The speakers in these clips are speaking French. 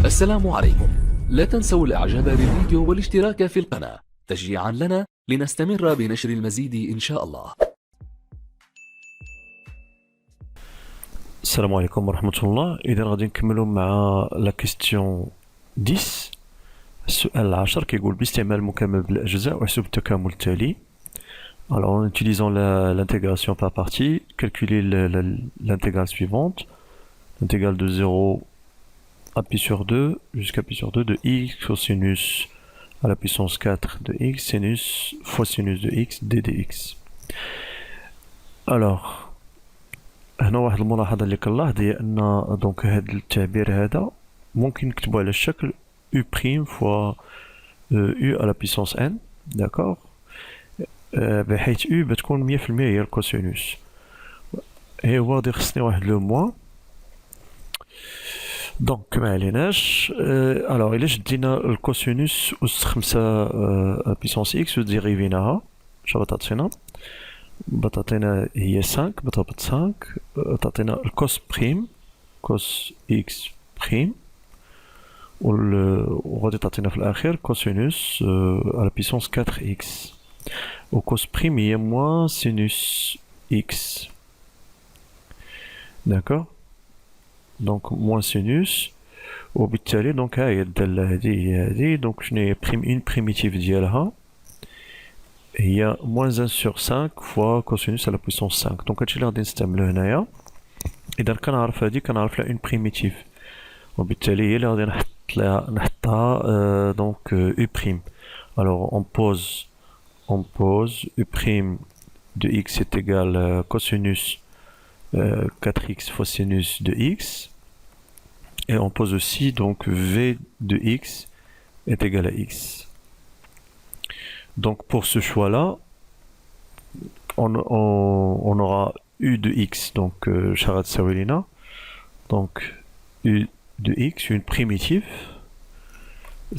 السلام عليكم. لا تنسوا الاعجاب بالفيديو والاشتراك في القناة تشجيعا لنا لنستمر بنشر المزيد إن شاء الله. السلام عليكم ورحمة الله. إذا غادي نكملوا مع لا كيستيون 10. السؤال العاشر كيقول باستعمال المكمل بالأجزاء واحسب التكامل التالي. Alors en utilisant l'intégration par partie, calculez l'intégrale suivante. L'intégrale de 0 à pi sur 2 jusqu'à pi sur 2 de x cosinus à la puissance 4 de x sinus fois sinus de x ddx. Alors هنا واحد الملاحظة اللي كنلاحظ هي أن دونك هاد التعبير هذا ممكن نكتبو على الشكل u prime fois u à la puissance n، d'accord، بحيث u بتكون 100% هي الكوسينوس. هي هو غادي خصني واحد لو موان، دونك معليناش. الوغ إلا شدينا الكوسينوس أس 5 بيسونس إكس وديريفيناها اش غتعطينا؟ بتعطينا هي 5 بتهبط 5 تعطينا الكوس بريم كوس إكس بريم وغادي تعطينا في الأخير كوسينوس على بيسونس 4 إكس، وكوس بريم هي موان سينوس إكس، داكوغ. دونك موان سينوس، وبالتالي دونك ها هي الدالة هادي هي هادي. دونك شنو هي بريم اون بريميتيف ديالها هي moins 1 sur 5 fois cosinus à la puissance 5. دونك هادشي اللي غادي نستعملو هنايا. إذا كنعرف هادي كنعرف لها اون بريميتيف، وبالتالي هي اللي غادي نحطها دونك u prime. Alors on pose u prime de x est égal cosinus 4x fois sinus de x, et on pose aussi donc v de x est égal à x. Donc pour ce choix-là, on aura u de x, donc Charat Sawelina, donc u de x, une primitive,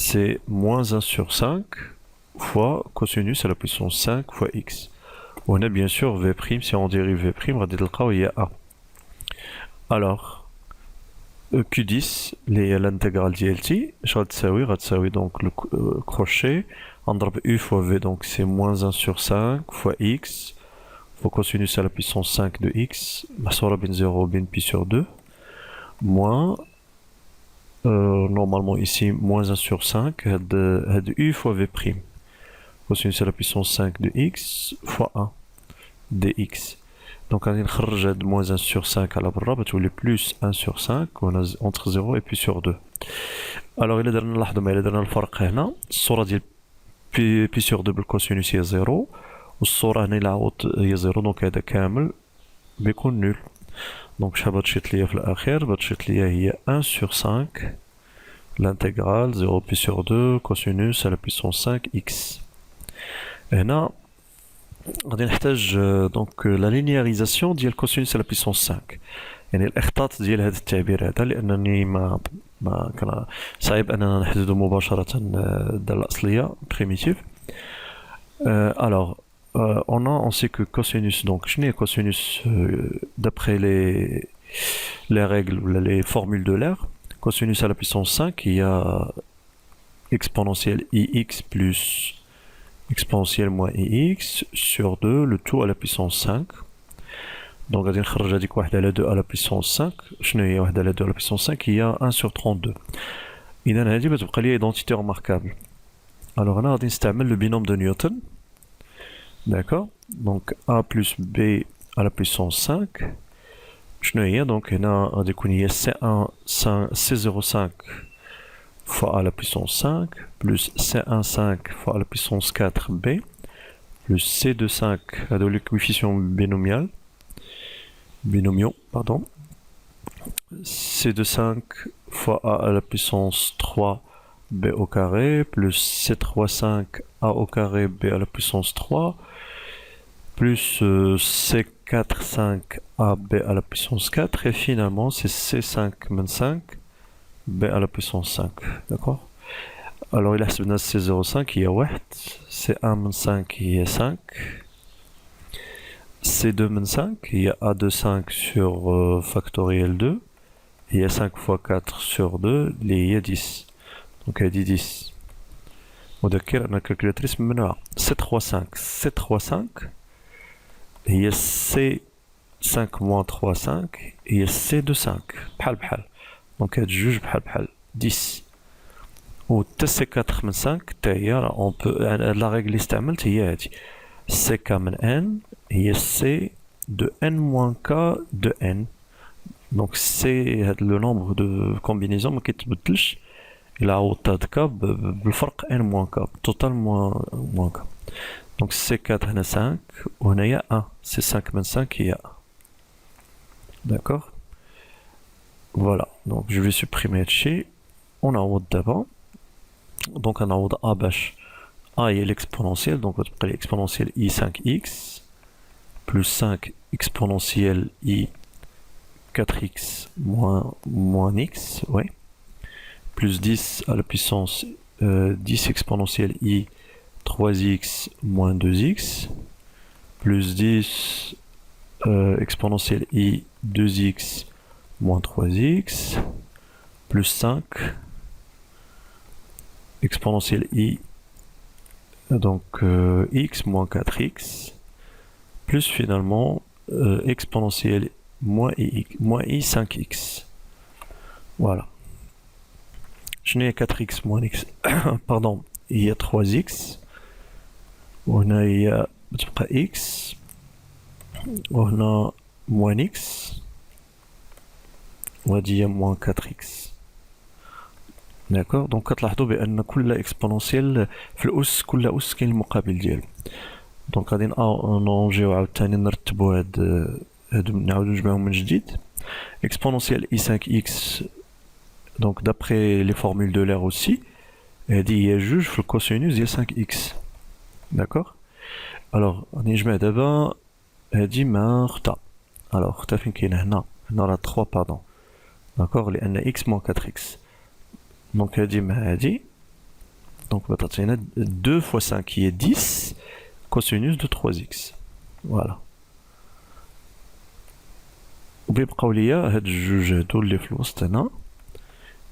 c'est moins 1 sur 5 fois cosinus à la puissance 5 fois x. On a bien sûr v', si on dérive v', il y a a. Alors, Q10, l'intégrale d'ILT, غتساوي donc le crochet, نضرب u fois v, donc c'est moins 1 sur 5 fois x, fois cosinus à la puissance 5 de x, محصورة بين 0 وبين pi sur 2, moins, normalement ici, moins 1 sur 5, هاد u fois v', cosinus à la puissance 5 de x fois 1 dx. Donc غادي نخرج هاد moins 1 sur 5 على برا بتولي plus 1 sur 5 entre 0 et pi sur 2. alors إلا درنا نلاحظوا معايا، إلا درنا الفرق هنا الصورة ديال pi sur 2 بالكوسينوس هي 0، والصورة هنا إلا عوضت هي 0، دونك هذا كامل بيكون نول. دونك شحال بتشيط ليا في الأخير؟ بتشيط ليا هي 1 sur 5 l'intégrale 0 pi sur 2 cosinus à la puissance 5 x. هنا غادي نحتاج دونك لا لينياريزاسيون ديال كوسينوس على بيسونس 5، يعني الاخطاط ديال هذا التعبير هذا، لانني ما كان صعيب اننا نحددو مباشره الداله الاصليه بريميتيف. alors on sait que cosinus, donc شنو هي cosinus d'après les règles ou les formules de l'air. Cosinus à la puissance 5 il y a exponentielle ix plus exponentielle moins ix sur 2 le tout à la puissance 5. donc غادي نخرج هذيك واحد على 2 à la puissance 5. شنو هي واحد على 2 à la puissance 5؟ هي 1 sur 32. اذا هذه بتبقى لي ايدونتيتي ريماركابل. alors هنا غادي نستعمل لو بينوم دو نيوتن، d'accord. donc a plus b à la puissance 5 شنو هي؟ donc هنا غادي يكون هي c05 fois à la puissance 5 plus C15 fois à la puissance 4b plus C25, هادو les coefficients binomiaux, pardon. C25 fois a à la puissance 3b au carré plus C35 a au carré b à la puissance 3 plus C45 a b à la puissance 4 et finalement c'est C5 b à la puissance 5, d'accord. alors il a C05 هي 1 C1 هي 5 C2 هي A25 sur factoriel 2 il y a 5 fois 4 sur 2, il y a 10. Donc elle dit 10. وذكر أن الكالكولاتريس ممنوعة. 7 fois 5, 7 fois 5. Il y a C 5 moins 3, 5. Il y a C de 5. بحال بحال. Donc elle juge بحال بحال. 10. و C4 من 5 تاهي on peut la règle اللي استعملت هي هذه. CK من N هي C de N moins K de N. Donc c'est le nombre de combinaisons ما كيتبدلش. Il a autant de cas, بالفرق n moins k, total moins k. Donc C4 هنا 5, وهنايا 1. C'est 5 من 5, il y a 1. D'accord? Voilà, donc je vais supprimer ici. On a d'avant. Donc on a A bash. A est l'exponentielle, donc on va l'exponentielle I 5x plus 5 exponentielle I 4x moins x, ouais. Plus 10 à la puissance 10 exponentielle i 3x moins 2x, plus 10 exponentielle i 2x moins 3x, plus 5 exponentielle i donc x moins 4x, plus finalement exponentielle moins i 5x. Voilà. Je n'ai 4x moins x, pardon, il y a 3x, on a x, on a moins x, on va dire moins 4x. D'accord? Donc كتلاحظوا بأن كل اكسبونونسيال في الأس كل أس كاين المقابل ديالو. دونك غادي نرونجيو عاوتاني نرتبوا هادو نعاودو نجمعهم من جديد. اكسبونونسيال i 5x. Donc d'après les formules de l'air aussi, elle dit il y a juge le cosinus il y a 5x. D'accord? Alors, on y met d'abord, elle dit marta. Alors, tu as fait qu'il y en a 3, pardon. D'accord? Il y a x moins 4x. Donc, elle dit, donc, il y a 2 fois 5 qui est 10, cosinus de 3x. Voilà. وبيبقاو ليا هاد الجوج هادو اللي في الوسط هنا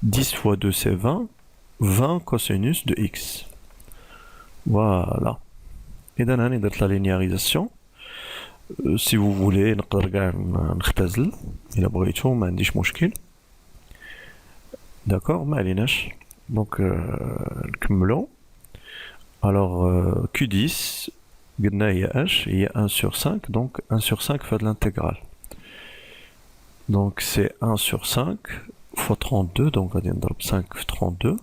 10 fois 2 c'est 20, 20 cosinus de x. Voilà. Et dans l'année de la linéarisation, si vous voulez, نختزل إلا بغيتو ما عنديش مشكل. D'accord, ما عليناش. Donc نكملو. Alors Q10 قلنا هي h, il y a 1 sur 5, donc 1 sur 5 fait de l'intégrale. Donc c'est 1 sur 5 fois 32, donc on va dire 5 fois 32.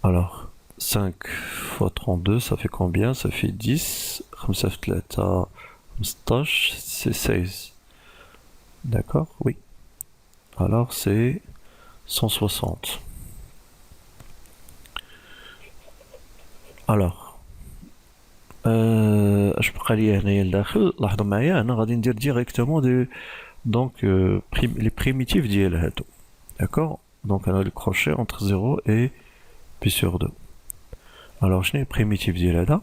Alors 5 fois 32 ça fait combien? Ça fait 10. 5 في 3 15, c'est 16. D'accord? Oui. Alors c'est 160. Alors اش بقى لي هنايا لداخل؟ لاحظوا معايا انا غادي ندير ديريكتومون دي donc les primitifs ديال هادو. D'accord? Donc on a le crochet entre 0 et pi sur 2. Alors je n'ai primitif ديال هذا.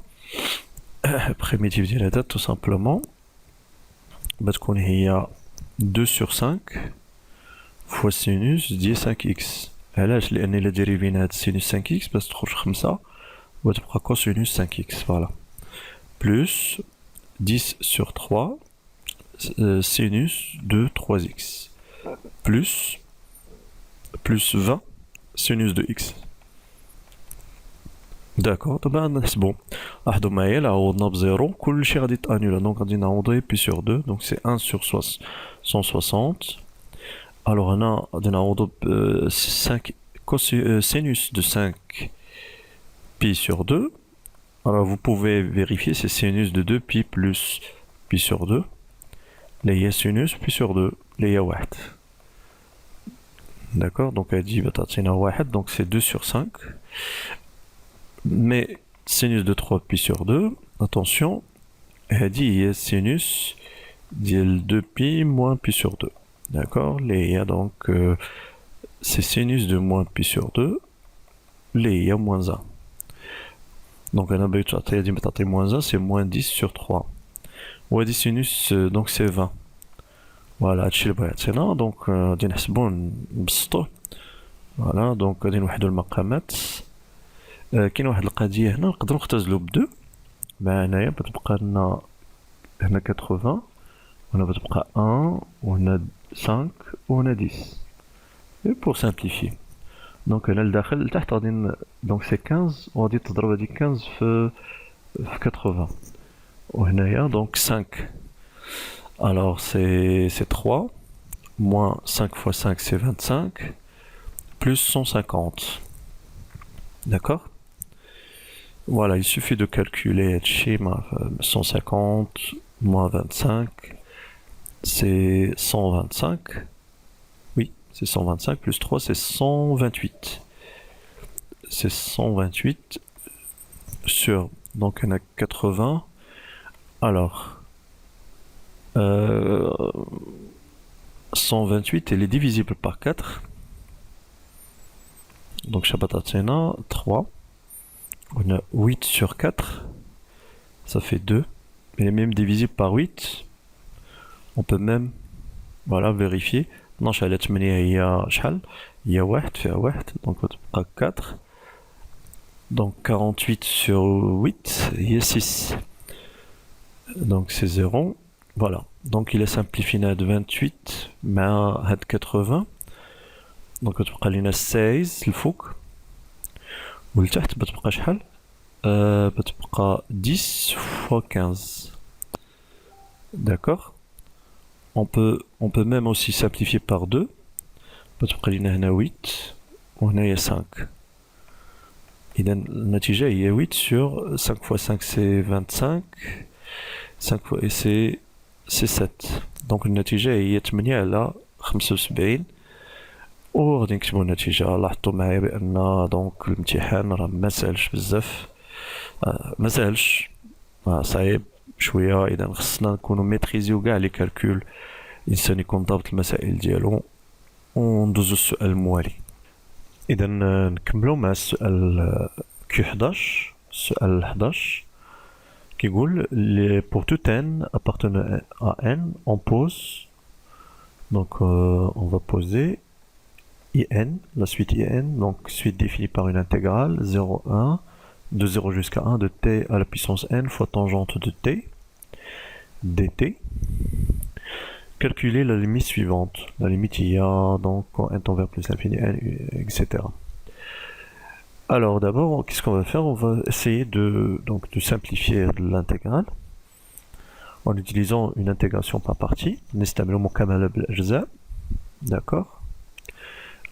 Primitif ديال هذا tout simplement بتكون هي 2 sur 5 fois sinus ديال 5x. علاش؟ لان الا ديريفينا هاد sinus 5x باش تخرج 5 وتبقى cosinus 5x. Voilà. Plus 10 sur 3 sinus de 3x plus 20 sinus de x. D'accord, طبعا c'est bon. لاحظوا معايا عوضنا بزيرو كلشي غادي يتانولا دونك غادي نعوضو بي سور 2 دونك سي 1 sur 160. Alors هنا غادي نعوضو ب 5 sinus de 5 pi sur 2. Alors vous pouvez vérifier c'est sinus de 2 pi plus pi sur 2. Là il y a sinus pi sur 2. Là il y a 1. D'accord, donc elle dit 1, donc c'est 2 sur 5. Mais sinus de 3 pi sur 2, attention, elle dit il y a sinus de 2 pi moins pi sur 2. D'accord, là il y a donc c'est sinus de moins pi sur 2. Là il y a moins 1. Donc on a dit moins 1, c'est moins 10 sur 3. Ouais, 10 sinus, donc c'est 20. Voilà, هادشي اللي بغيتينا. دونك غادي نحسبو نبسطوه. فوالا دونك غادي نوحدو المقامات. كاين واحد القضية هنا نقدرو نختزلو بدو. هنايا بتبقى لنا هنا 80 وهنا بتبقى 1 وهنا 5 وهنا 10. Et pour simplifier. Donc هنا لداخل لتحت غادي دونك سي 15 وغادي تضرب هاديك 15 في 80. وهنايا دونك 5. Alors c'est 3 moins 5 fois 5 c'est 25 plus 150. D'accord? Voilà, il suffit de calculer schéma 150 moins 25 c'est 125. Oui, c'est 125 plus 3 c'est 128. C'est 128 sur donc on a 80. Alors 128 elle est divisible par 4. Donc Shabbatatena 3. On a 8 sur 4. Ça fait 2. Elle est même divisible par 8. On peut même voilà, vérifier. Non, il y a 1 fait 1. Donc on a 4. Donc 48 sur 8, il y a 6. Donc c'est 0. Voilà. Donc il est simplifié de 28 mais à 80. Donc on a 16 le fouc. Ou le تحت بتبقى شحال بتبقى 10 fois 15. D'accord. On peut même aussi simplifier par 2. بتبقى لنا هنا 8 وهنا 5. إذا النتيجة هي 8 sur 5 fois 5 c'est 25. 5 fois et c'est 7. Donc النتيجة هي 8 على 75. وغادي نكتبو النتيجة. لاحظتو معايا بأن دونك الامتحان راه مسالش بزاف. مسالش صعيب شوية. إذا خصنا نكونو ميتريزيو كاع لي كالكول. الإنسان يكون ضابط المسائل ديالو. وندوزو السؤال الموالي. إذا نكملو مع السؤال كيو 11. السؤال 11 كيقول pour tout n appartenant à n on pose. Donc on va poser in, la suite in, donc suite définie par une intégrale 0, 1, de 0 jusqu'à 1 de t à la puissance n fois tangente de t dt. Calculer la limite suivante. La limite il y a donc quand n tend vers plus l'infini n, etc. Alors d'abord, qu'est-ce qu'on va faire? On va essayer de simplifier l'intégrale en utilisant une intégration par partie. D'accord.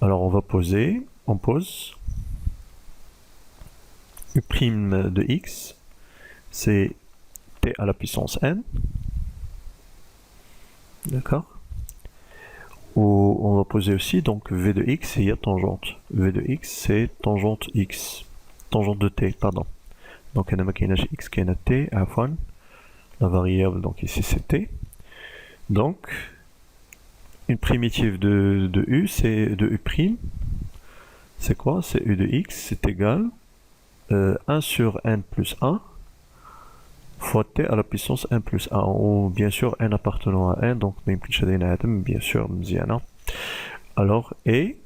Alors on va poser, on pose u' de x, c'est t à la puissance n, d'accord. Ou on va poser aussi donc v de x et il y a tangente. V de x c'est tangente x, tangente de t, pardon. Donc on a x qui est t à fois la variable donc ici c'est t. Donc une primitive de u, c'est de u'. C'est quoi? C'est u de x, c'est égal 1 sur n plus 1 fois t à la puissance n plus 1. Ou bien sûr n appartenant à n, donc bien sûr mziana. Alors, et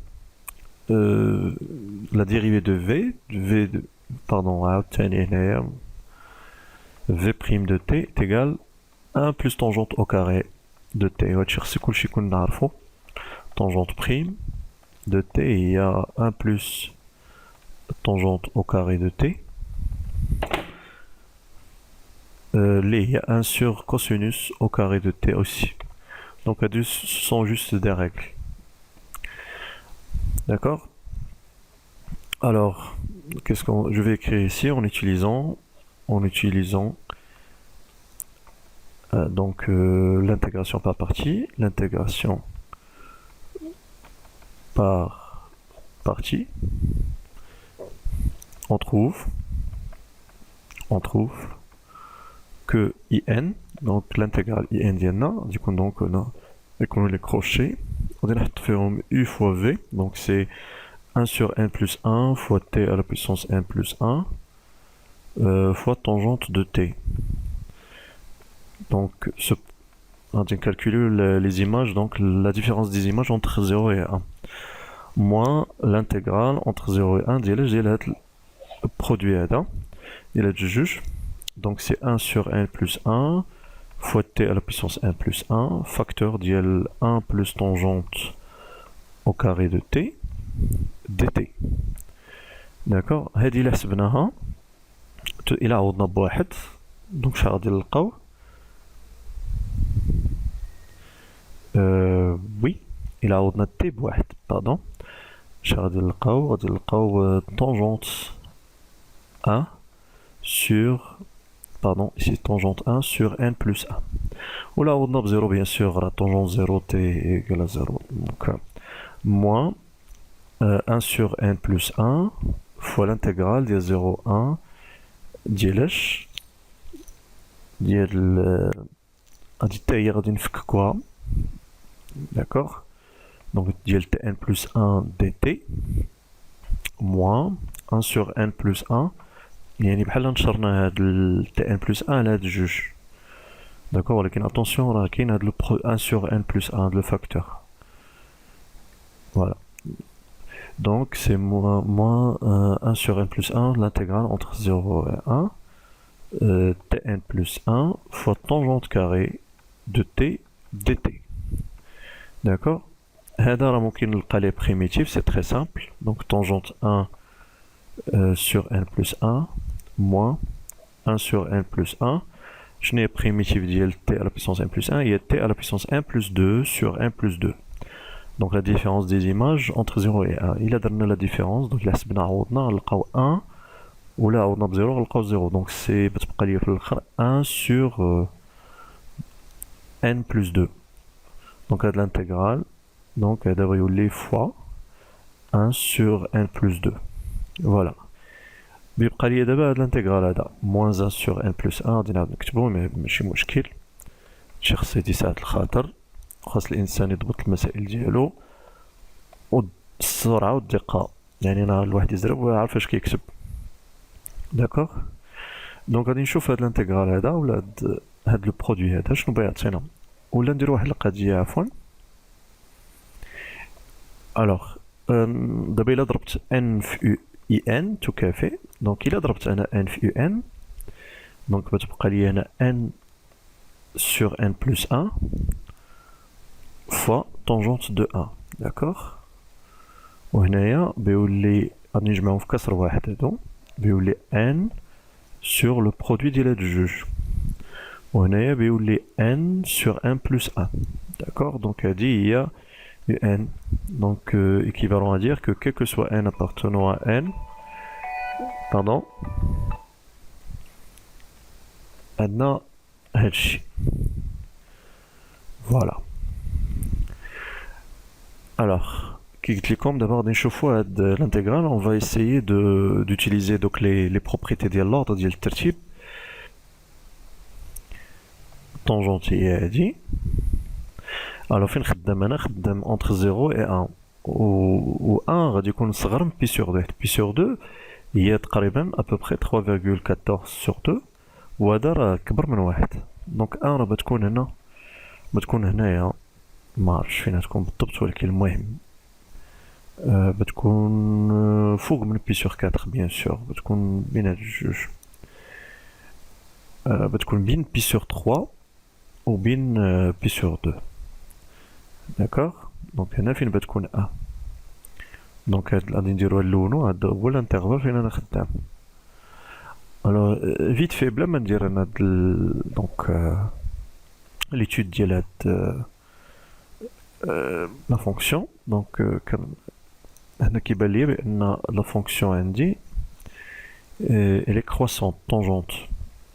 la dérivée de v de, pardon, v' de t est égal 1 plus tangente au carré de t. Tangente prime de t, il y a 1 plus tangente au carré de t. Il y a 1 sur cosinus au carré de t aussi. Donc ce sont juste des règles. D'accord. Alors, qu'est-ce qu'on je vais écrire ici en utilisant l'intégration par partie, l'intégration par partie. On trouve que in, donc l'intégrale in diana, du coup donc on a les crochets, on a fait u fois v, donc c'est 1 sur n plus 1 fois t à la puissance n plus 1 fois tangente de t. Donc On calcule les images, donc la différence des images entre 0 et 1. Moins l'intégrale entre 0 et 1 ديال هاد البرودوي هذا ديال هاد الجوج. Donc c'est 1 sur n plus 1 fois t à la puissance 1 plus 1 facteur ديال 1 plus tangente au carré de t dt. D'accord. هادي اللي حسبناها إلا عوضنا بواحد دونك شحال غادي نلقاو oui إلا عوضنا t بواحد pardon شحال غادي نلقاو tangente 1 sur pardon ici tangente 1 sur n plus 1 ou là on a 0 bien sûr la tangente 0 t égale à 0 donc moins 1 sur n plus 1 fois l'intégrale ديال 0 1 ديالاش ديال هادي حتى هي غادي نفككوها d'accord donc ديال tn plus 1 dt moins 1 sur n plus 1 يعني بحال نشرنا هاد tn plus 1 على هاد الجوج d'accord ولكن attention راه كاين هاد 1 sur n plus 1 le facteur voilà donc c'est moins 1 sur n plus 1 l'intégrale entre 0 et 1 tn plus 1 fois tangente carrée de t dt d'accord هذا راه ممكن نلقى لي primitifs c'est très simple donc tangente 1 sur n plus 1 moins 1 sur n plus 1 je n'ai primitif ديال t à la puissance n plus 1 et t à la puissance n plus 2 sur n plus 2 donc la différence des images entre 0 et 1 il a donné la différence donc إلا حسبنا عوضنا غنلقاو 1 ولا عوضنا ب 0 غنلقاو 0 donc c'est بتبقى لي في الاخر 1 sur n plus 2 donc هاد l'intégrale donc هذا غيولي fois 1 sur n plus 2 voilà بيبقى لي دابا هاد الانتيغرال هذا moins 1 sur n plus 1 غادي نعاود نكتبو ماشي مشكل شي خاص يدي ساعة الخاطر خاص الانسان يضبط المسائل ديالو والسرعة والدقة يعني نهار الواحد يزرب ويعرف اش كيكتب داكوغ دونك غادي نشوف هاد الانتيغرال هذا ولا هاد لو برودوي هذا شنو باغي يعطينا ولا نديرو واحد القضية عفوا الوغ دابا الا ضربت n في ان تكافئ دونك الا ضربت انا n في ان دونك بتبقى لي هنا n sur n plus 1 fois tangente de 1 d'accord وهنايا بيولي غادي نجمعهم في كسر واحد هادو بيولي n sur le produit ديال هاد الجوج وهنايا بيولي n sur n plus 1 d'accord donc هادي هي n donc équivalent à dire que quel que soit n appartenant à n pardon عندنا هادشي voilà alors كي قلت لكم دابا غادي نشوفوا هاد l'intégrale on va essayer d'utiliser donc les propriétés ديال l'ordre ديال الترتيب tangente هي هادي alors فين خدام انا خدام entre 0 et 1 و 1 غادي يكون صغر من بي سور 2 بي سور 2 هي تقريبا ابوبخي 3.14 sur 2 وهذا راه كبر من واحد دونك 1 راه بتكون هنا بتكون هنايا ما عرفتش فين تكون بالضبط ولكن المهم بتكون فوق من بي سور 4 بيان سور بتكون بين هاد الجوج بتكون بين بي سور 3 وبين بي سور 2 d'accord دونك هنا فين بتكون ا دونك هاد غادي نديرو نلونو هاد هو الانترفال فين انا خدام الوغ فيت في بلا ما ندير انا هاد دونك ليتود ديال هاد لا فونكسيون دونك هنا كيبان ليا بان لا فونكسيون عندي الي كروسونت طونجونت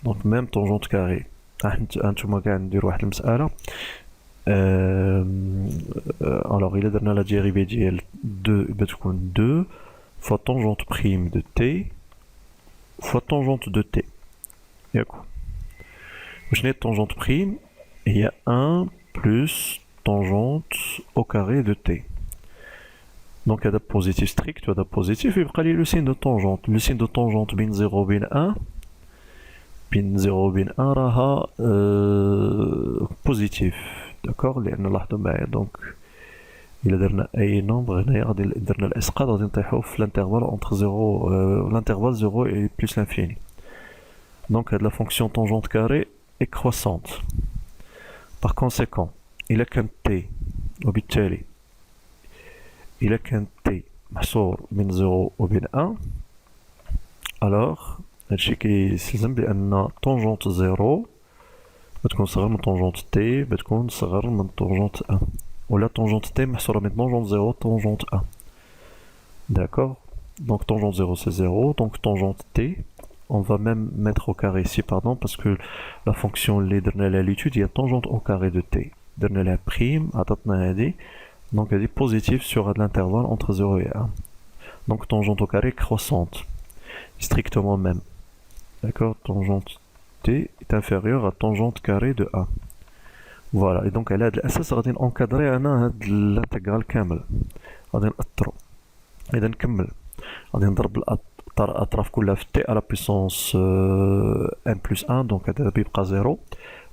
دونك ميم طونجونت كاري هانتوما كاع نديرو واحد المسألة alors il a donné la dérivée ديال 2 بتكون 2 fois tangente prime de t fois tangente de t ياكو وشنو هي tangente prime هي 1 plus tangente au carré de t donc هذا positif strict وهذا positif يبقى لي le signe de tangente le signe de tangente بين 0 وبين 1 بين 0 وبين 1 راها بوزيتيف. داكوغ، لان لاحظوا معايا دونك الا درنا اي نومبر هنايا غادي درنا الاسقاط غادي نطيحو في الانترفال اونتر 0 الانترفال 0 et plus l'infini. Donc la fonction tangente carrée est croissante. Par conséquent, il a qu'un t وبالتالي il a qu'un t محصور بين 0 وبين 1. alors هادشي كيستلزم بان طونجونت 0 بتكون صغر من طونجونت t بتكون صغر من طونجونت 1 ولا طونجونت t محصورة بين طونجونت 0 طونجونت 1. D'accord. Donc tangente 0 c'est 0, donc tangente t, on va même mettre au carré ici, pardon, parce que la fonction à l'étude, il y a tangente au carré de t. Donner la prime, donc elle est positive sur l'intervalle entre 0 et 1. Donc tangente au carré croissante, strictement même. D'accord. Tangente t est inférieure à tangente carré de 1. Voilà, et donc elle a l'assass غادي encadrer l'intégrale كامل. غادي نأثرو. إذا نكمل. غادي نضرب الأطراف كلها في t à la puissance n plus 1, donc هذا بيبقى 0.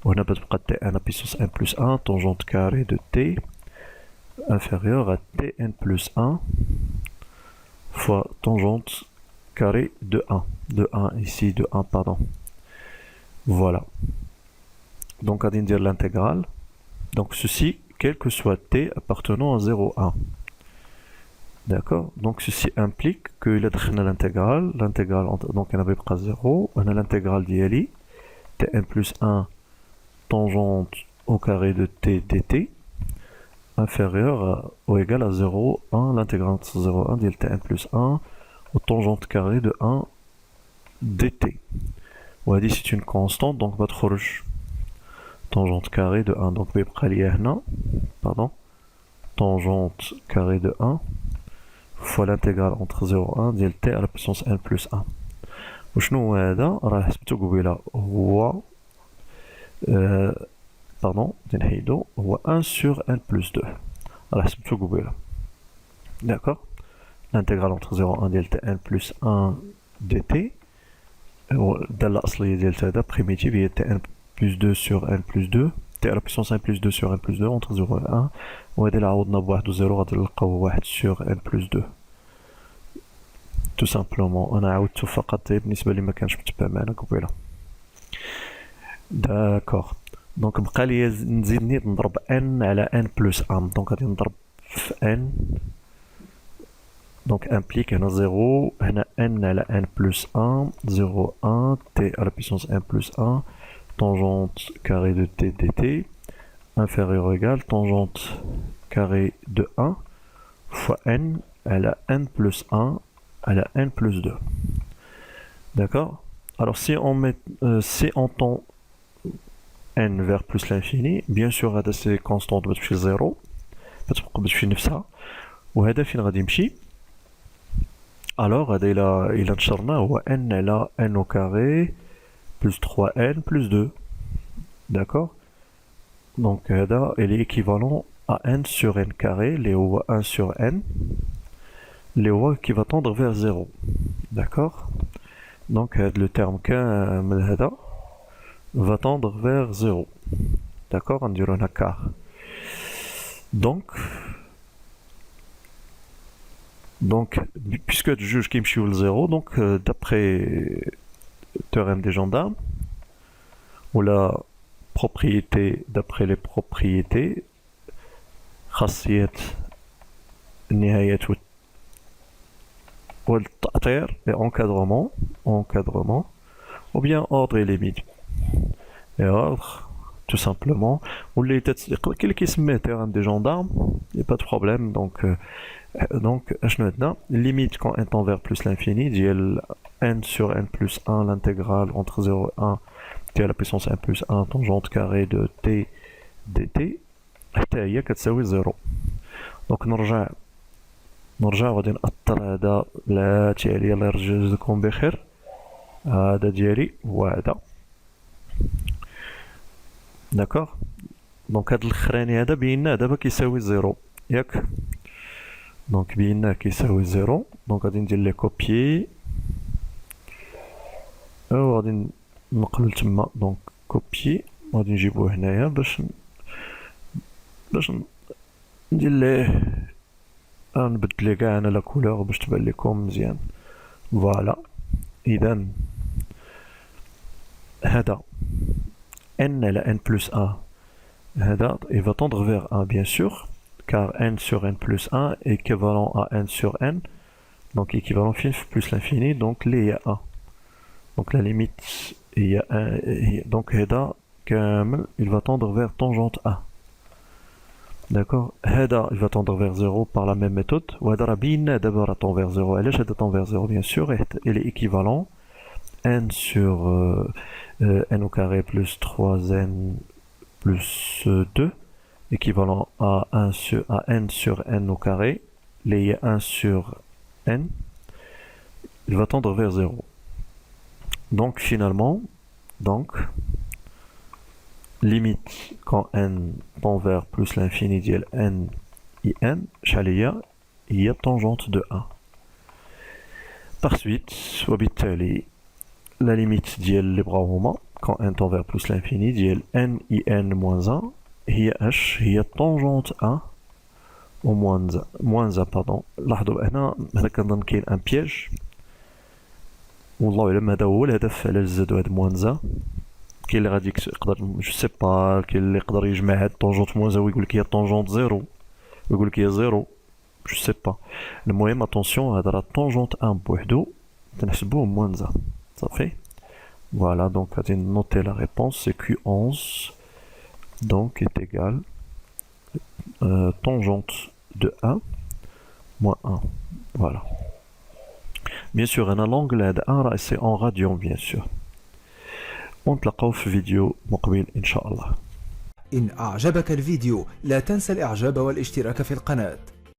وهنا بتبقى t à la puissance n plus 1, tangente carré de t inférieure à tn plus 1 fois tangente carré de 1. De 1 ici, de 1, pardon. Voilà. Donc غادي ندير l'intégrale. Donc ceci, quel que soit t appartenant à 0, 1. D'accord. Donc ceci implique qu'il a l'intégrale, donc on avait pas 0, on a l'intégrale d'ILI, tn plus 1 tangente au carré de t dt inférieur ou égal à 0, 1, l'intégrale entre 0, 1 tn plus 1 au tangente carré de 1 dt. On a dit c'est une constante, donc va تخرج tangente carré de 1, donc بيبقى لي هنا, pardon, tangente carré de 1 fois l'intégrale entre 0 et 1 ديال t à la puissance n plus 1. وشنو هو هذا؟ راه حسبتو قبيله هو pardon نحيدو هو 1 sur n plus 2. راه حسبتو قبيله. D'accord. L'intégrale entre 0 et 1 ديال t n plus 1 dt. الدالة الأصلية ديال هذا primitive هي t n plus 2 sur n plus 2. t à la puissance n plus 2 sur n plus 2 entre 0 et 1. وهذا اللي عوضنا بواحد و 0 غادي نلقاو 1 sur n plus 2. tout simplement. انا عاودتو فقط بالنسبه اللي ما كانش متبع معنا قبيله. داكوغ. دونك بقى لي نزيد نضرب n على n plus 1. دونك غادي نضرب في n. دونك امبليك هنا 0 هنا n على n plus 1 0 1 t à la puissance n plus 1 tangente carré de t dt inférieur ou égal tangente carré de 1 fois n à la n plus 1 à la n plus 2. D'accord. Alors si on tend n vers plus l'infini, bien sûr هذا c'est constante بتمشي 0 بتمشي نفسها وهذا فين غادي يمشي. alors هذا إلا نشرناه هو n على n au carré plus 3n plus 2. D'accord. Donc هذا il est équivalent à n sur n carré اللي هو 1 sur n اللي هو qui va tendre vers 0. D'accord. Donc le terme كامل هذا va tendre vers 0. D'accord. نديرو هنا car. Donc puisque tu juges qu'il me 0, donc d'après théorème des gendarmes, ou la propriété d'après les propriétés, خاصية النهاية والتأطير et encadrement, ou bien ordre et limite. Et ordre, tout simplement, ou les quel qui se met théorème des gendarmes, il n'y a pas de problème, donc limite quand n tend vers plus l'infini, ديال n sur n plus 1 l'intégrale entre 0 et 1 t à la puissance n plus 1 tangente carré de t dt حتى هي كتساوي 0. دونك نرجع غادي نأثر هذا بلاتي عليا الله يرزقكم بخير. هذا ديالي هو هذا. داكوغ. دونك هذا الاخراني هذا بينا دابا كيساوي 0 ياك. دونك بينا كيساوي 0. دونك غادي ندير لي كوبيي او غادي نقلو لتما دونك كوبي غادي نجيبوه هنايا باش ندير ليه نبدل ليه كاع انا لا كولور باش تبان لكم مزيان. فوالا اذا هذا n la n plus 1 هذا il va tendre vers 1 bien sûr car n sur n plus 1 est équivalent à n sur n, donc équivalent plus l'infini, donc il y a 1, donc la limite il y a 1, donc هذا كامل il va tendre vers tangente 1. D'accord, هذا il va tendre vers 0 par la même méthode, وهذا راه بينا دابا راه tend vers 0. علاش هذا tend vers 0 bien sûr il est équivalent n sur n au carré plus 3n plus 2 équivalent à n sur n au carré, il y a 1 sur n, il va tendre vers 0. Donc finalement, limite quand n tend vers plus l'infini ديال n i n, il y a tangente de 1. Par suite, وبالتالي la limite ديال اللي بغاو هما quand n tend vers plus l'infini ديال n i n moins 1 هي tangente 1 au moins 1 pardon. لاحظوا هنا كنظن كاين ان بياج والله اعلم هذا هو الهدف على زادوا هاد موان 1. كاين اللي غادي يقدر جو سي با كاين اللي يقدر يجمع هاد طونجونت موان 1 ويقول لك هي طونجونت 0 ويقول لك هي 0 جو سي با. المهم اتونسيون هذا راه طونجونت 1 بوحدو تنحسبوه موان 1 صافي. Voilà, donc on va noter la réponse, c'est Q11 donc est égal tangente de 1 moins 1. Voilà. Bien sûr, un l'angle de 1 c'est en radian bien sûr. ونتلاقاو في فيديو مقبل إن شاء الله. إن أعجبك الفيديو لا تنسى الإعجاب والاشتراك في القناة.